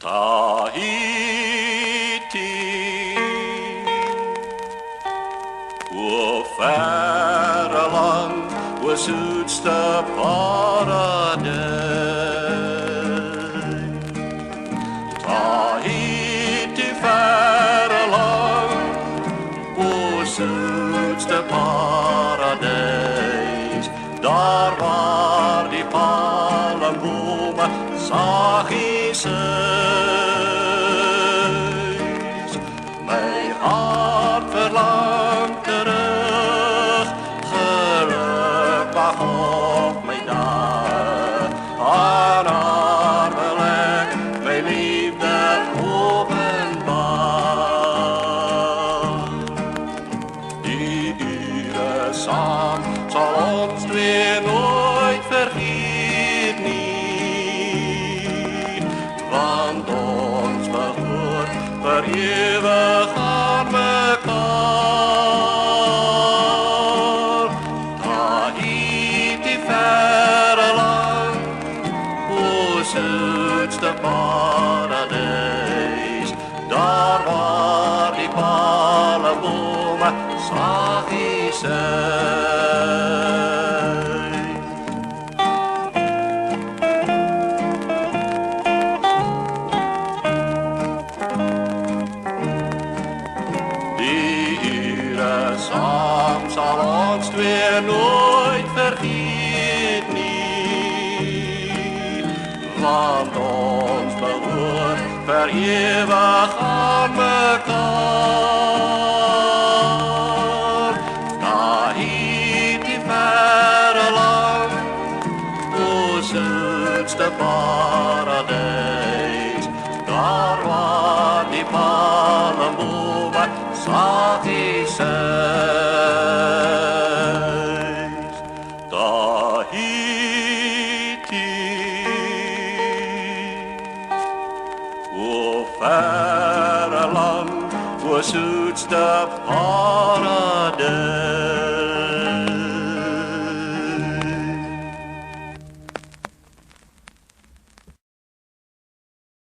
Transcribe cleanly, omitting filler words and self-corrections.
Tahiti, o verre land waar zoetste paradijs. Tahiti, verre land, o zoetste paradijs. Daar waar die palmbomen zachtjes uit. Mijn hart verlangt terug, geluk wacht op mij daar. Aan haar wil ik mijn liefde openbaar. Die uren samen zal ons twee nooit vergeten niet, want ons behoort voor eeuwig aan mekaar. Tahiti, verre land, o zoetste paradijs, daar waar die palmbomen zachtjes uit. Die uren samen zal ons twee nooit vergeten niet, want ons behoort voor eeuwig aan mekaar. Tahiti, verre land, o zoetste paradijs, daar waar die palmbomen zachtjes uit. Tahiti, o verre land, o zoetste paradijs.